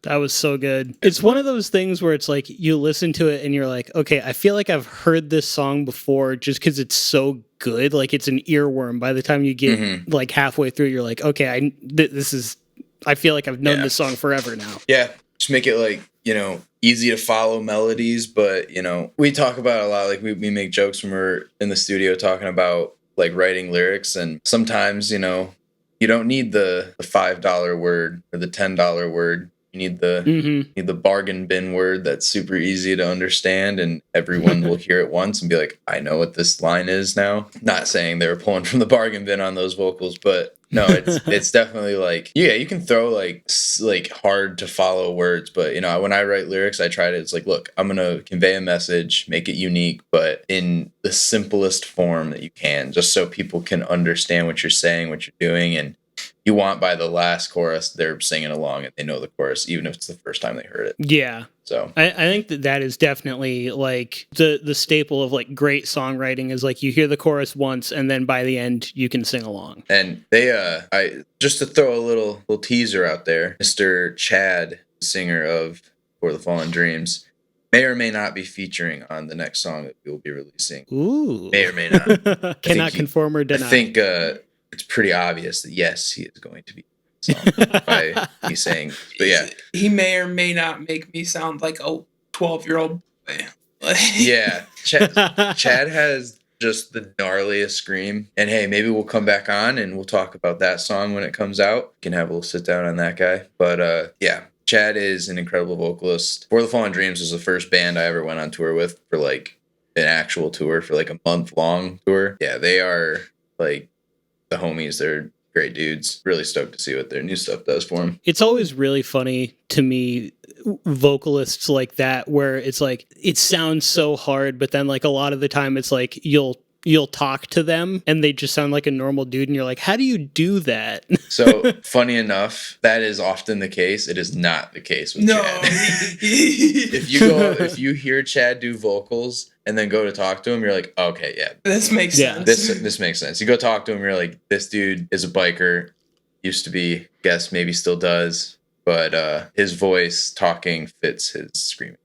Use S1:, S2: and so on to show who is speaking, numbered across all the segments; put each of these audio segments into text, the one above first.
S1: That was so good. It's one of those things where it's like you listen to it and you're like, okay, I feel like I've heard this song before just because it's so good. Like it's an earworm. By the time you get like halfway through, you're like, okay, this is. I feel like I've known this song forever now.
S2: Yeah, just make it like, easy to follow melodies, but we talk about it a lot. Like we make jokes when we're in the studio talking about like writing lyrics, and sometimes you don't need the $5 word or the $10 word. You need the bargain bin word that's super easy to understand, and everyone will hear it once and be like, I know what this line is now. Not saying they were pulling from the bargain bin on those vocals, but no, it's definitely like, yeah, you can throw like hard to follow words, but when I write lyrics, I try to, it's like, look, I'm gonna convey a message, make it unique, but in the simplest form that you can, just so people can understand what you're saying, what you're doing, and you want by the last chorus they're singing along and they know the chorus, even if it's the first time they heard it.
S1: Yeah.
S2: So
S1: I think that is definitely like the staple of like great songwriting is like you hear the chorus once and then by the end you can sing along.
S2: And they I just to throw a little teaser out there, Mr. Chad, singer of For the Fallen Dreams, may or may not be featuring on the next song that we will be releasing.
S1: Ooh.
S2: May or may not.
S1: Cannot confirm or deny.
S2: I think it's pretty obvious that yes, he is going to be song by me saying, but yeah,
S3: he may or may not make me sound like a 12-year-old boy.
S2: Yeah, Chad has just the gnarliest scream, and hey, maybe we'll come back on and we'll talk about that song when it comes out. We can have a little sit down on that guy, but yeah, Chad is an incredible vocalist. For the Fallen Dreams was the first band I ever went on tour with for like an actual tour, for like a month-long tour. Yeah, they are like the homies. They're great dudes. Really stoked to see what their new stuff does for them.
S1: It's always really funny to me, vocalists like that, where it's like it sounds so hard, but then like a lot of the time it's like you'll talk to them and they just sound like a normal dude and you're like, how do you do that?
S2: So funny enough, that is often the case. It is not the case with Chad. If you hear Chad do vocals and then go to talk to him, you're like, okay, yeah,
S3: this makes sense.
S2: This makes sense. You go talk to him, you're like, this dude is a biker, used to be, guess maybe still does, but his voice talking fits his screaming.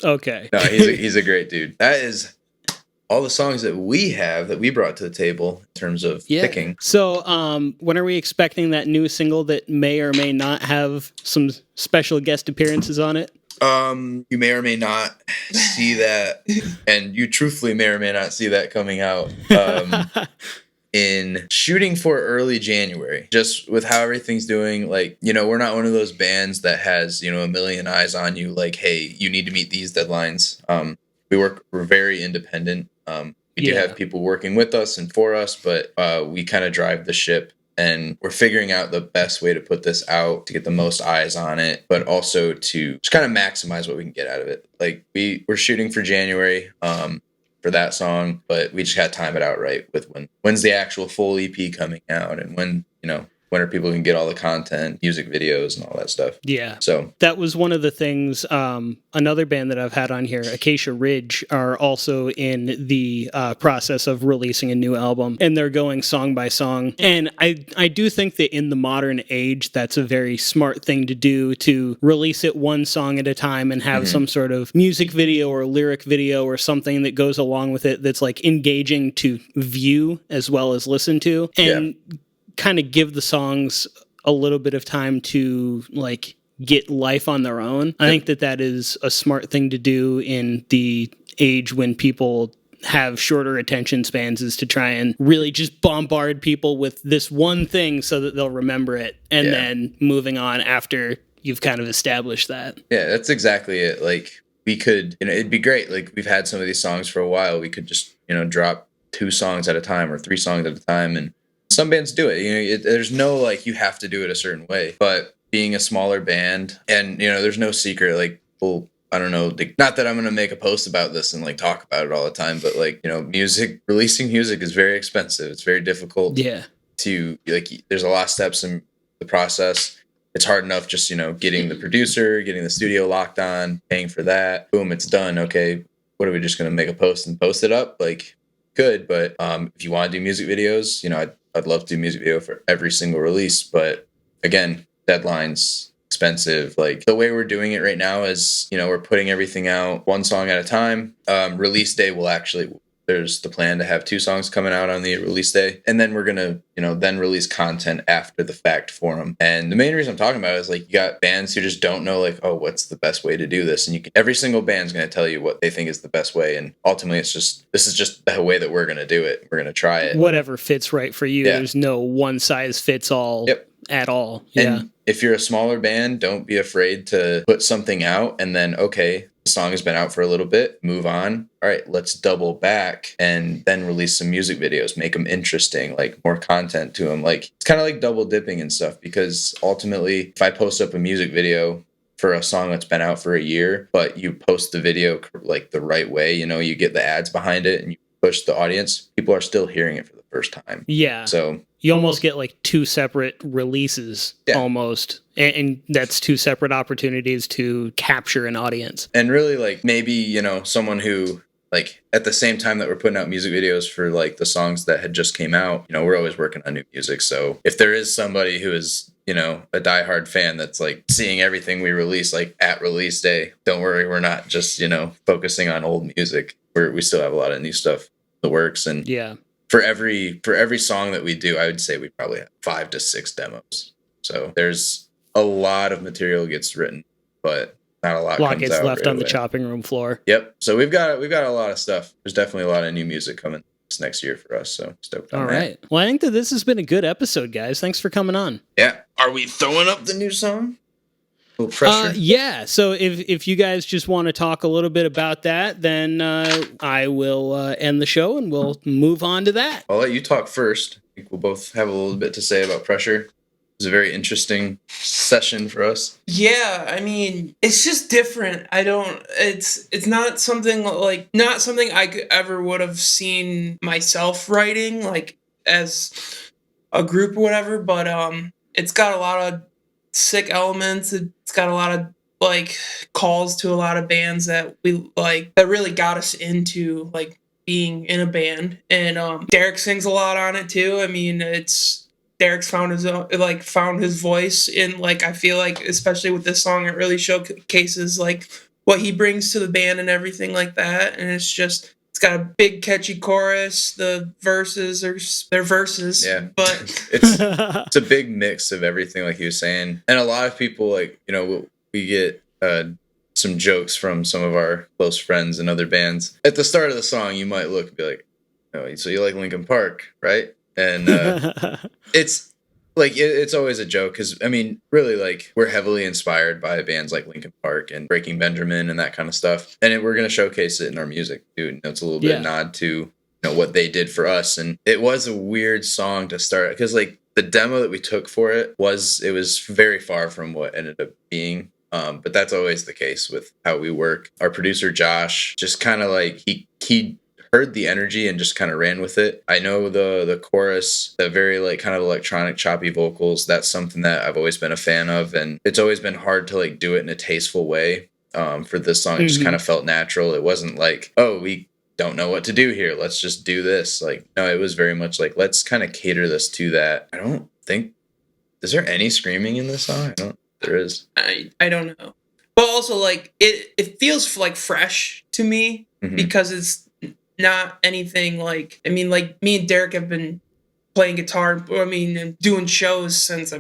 S1: Okay.
S2: No, he's a great dude. That is all the songs that we brought to the table in terms of picking.
S1: So, when are we expecting that new single that may or may not have some special guest appearances on it?
S2: You may or may not see that, and you truthfully may or may not see that coming out in shooting for early January. Just with how everything's doing, like, we're not one of those bands that has, a million eyes on you, like, hey, you need to meet these deadlines. We're very independent. We do have people working with us and for us, but we kind of drive the ship, and we're figuring out the best way to put this out to get the most eyes on it, but also to just kind of maximize what we can get out of it. Like we're shooting for January for that song, but we just got to time it out right with when's the actual full EP coming out, and when are people can get all the content, music videos, and all that stuff.
S1: Yeah.
S2: So
S1: that was one of the things. Another band that I've had on here, Acacia Ridge, are also in the process of releasing a new album, and they're going song by song. And I do think that in the modern age, that's a very smart thing to do, to release it one song at a time and have some sort of music video or lyric video or something that goes along with it that's like engaging to view as well as listen to. And kind of give the songs a little bit of time to like get life on their own. I think that is a smart thing to do in the age when people have shorter attention spans, is to try and really just bombard people with this one thing so that they'll remember it, and then moving on after you've kind of established that. Yeah,
S2: that's exactly it. Like we could, it'd be great. Like we've had some of these songs for a while. We could just, drop 2 songs at a time or 3 songs at a time, and some bands do it. There's no like you have to do it a certain way. But being a smaller band, and there's no secret. Like, well, I don't know. Like, not that I'm gonna make a post about this and like talk about it all the time, but like releasing music is very expensive. It's very difficult.
S1: Yeah.
S2: To like, there's a lot of steps in the process. It's hard enough just getting the producer, getting the studio locked on, paying for that. Boom, it's done. Okay, what are we just gonna make a post and post it up? Like, good, but if you want to do music videos, I'd love to do music video for every single release, but again, deadlines, expensive. Like the way we're doing it right now is, we're putting everything out one song at a time. Release day will actually, there's the plan to have 2 songs coming out on the release day, and then we're gonna, then release content after the fact for them. And the main reason I'm talking about it is like you got bands who just don't know like, oh, what's the best way to do this, and every single band's gonna tell you what they think is the best way, and ultimately this is just the way that we're gonna do it. We're gonna try it.
S1: Whatever fits right for you.
S2: Yeah.
S1: There's no one size fits all.
S2: Yep.
S1: At all. Yeah.
S2: And if you're a smaller band, don't be afraid to put something out and then, okay, the song has been out for a little bit, move on. All right, let's double back and then release some music videos, make them interesting, like more content to them. Like it's kind of like double dipping and stuff, because ultimately, if I post up a music video for a song that's been out for a year, but you post the video like the right way, you get the ads behind it and you push the audience, people are still hearing it for the first time.
S1: Yeah.
S2: So
S1: you almost get like 2 separate releases almost. And that's 2 separate opportunities to capture an audience.
S2: And really like maybe, someone who like at the same time that we're putting out music videos for like the songs that had just came out, we're always working on new music. So if there is somebody who is, a diehard fan that's like seeing everything we release like at release day, don't worry, we're not just, focusing on old music. We still have a lot of new stuff in the works. And
S1: yeah.
S2: For every song that we do, I would say we probably have 5 to 6 demos. So there's a lot of material gets written, but not a lot comes
S1: gets
S2: out
S1: left
S2: right
S1: on the
S2: away.
S1: chopping room floor.
S2: Yep. So we've got a lot of stuff. There's definitely a lot of new music coming this next year for us. So stoked on
S1: All
S2: that.
S1: right. Well, I think that this has been a good episode, guys. Thanks for coming on.
S2: Yeah. Are we throwing up the new song? A little pressure?
S1: Yeah. So if you guys just want to talk a little bit about that, then I will end the show and we'll move on to that.
S2: I'll let you talk first. I think we'll both have a little bit to say about Pressure. It was a very interesting session for us.
S3: Yeah, I mean, it's just different. It's not something I ever would have seen myself writing, like as a group or whatever, but it's got a lot of sick elements. It's got a lot of like calls to a lot of bands that we like, that really got us into like being in a band. And Derek sings a lot on it too. I mean, Derek's found his voice in, like, I feel like especially with this song, it really showcases like what he brings to the band and everything like that. And it's got a big catchy chorus. The verses they're verses.
S2: Yeah.
S3: But
S2: it's a big mix of everything, like he was saying. And a lot of people, like, we get some jokes from some of our close friends and other bands. At the start of the song, you might look and be like, oh, so you like Linkin Park, right? And it's like it's always a joke because, I mean, really, like, we're heavily inspired by bands like Linkin Park and Breaking Benjamin and that kind of stuff. And we're going to showcase it in our music, too. It's a little bit nod to what they did for us. And it was a weird song to start because, like, the demo that we took for it was very far from what ended up being. But that's always the case with how we work. Our producer Josh just kind of like he heard the energy and just kind of ran with it. I know the chorus, the very like kind of electronic choppy vocals, that's something that I've always been a fan of, and it's always been hard to like do it in a tasteful way. For this song, it just kind of felt natural. It wasn't like, oh, we don't know what to do here, let's just do this. Like, no, it was very much like, let's kind of cater this to that. I don't think, is there any screaming in this song? I don't. There is.
S3: I don't know. But also, like, it feels like fresh to me because it's not anything like, I mean, like, me and Derek have been playing guitar, and doing shows since,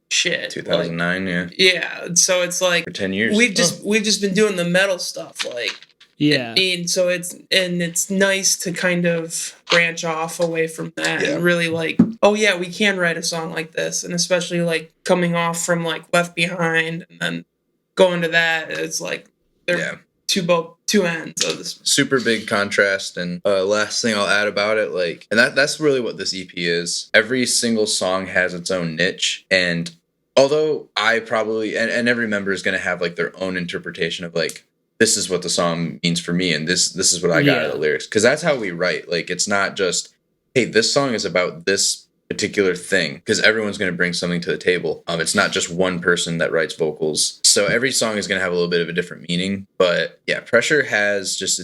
S3: shit.
S2: 2009,
S3: like, yeah. So it's like,
S2: for 10 years.
S3: We've just been doing the metal stuff, like,
S1: yeah.
S3: So it's nice to kind of branch off away from that and really like, oh yeah, we can write a song like this. And especially like coming off from like Left Behind and then going to that, it's like they're two ends of this.
S2: Super big contrast. And last thing I'll add about it, like, and that's really what this EP is. Every single song has its own niche. And although I probably, and every member is going to have like their own interpretation of like, this is what the song means for me, and this is what I got out of the lyrics. Because that's how we write. Like, it's not just, hey, this song is about this particular thing, because everyone's going to bring something to the table. It's not just one person that writes vocals. So every song is going to have a little bit of a different meaning. But yeah, Pressure has just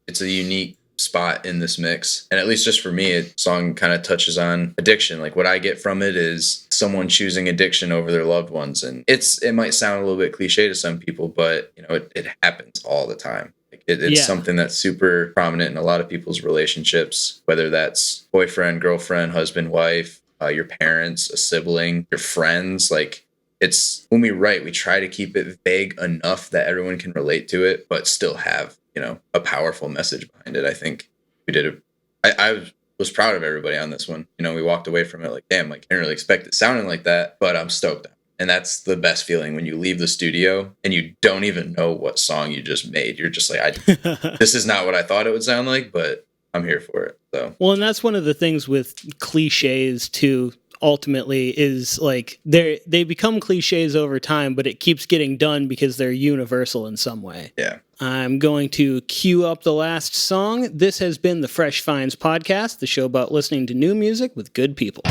S2: it's a unique spot in this mix. And at least just for me, it song kind of touches on addiction. Like what I get from it is someone choosing addiction over their loved ones. And it might sound a little bit cliche to some people, but you know, it happens all the time. It's something that's super prominent in a lot of people's relationships, whether that's boyfriend, girlfriend, husband, wife, your parents, a sibling, your friends. Like it's when we write, we try to keep it vague enough that everyone can relate to it, but still have, you know, a powerful message behind it. I think we did it. I was proud of everybody on this one. You know, we walked away from it like, damn, like I didn't really expect it sounding like that, but I'm stoked. And that's the best feeling when you leave the studio and you don't even know what song you just made. You're just like, this is not what I thought it would sound like, but I'm here for it. So
S1: well, and that's one of the things with cliches too. Ultimately, is like they become cliches over time, but it keeps getting done because they're universal in some way.
S2: Yeah.
S1: I'm going to cue up the last song. This has been the Fresh Finds Podcast, the show about listening to new music with good people.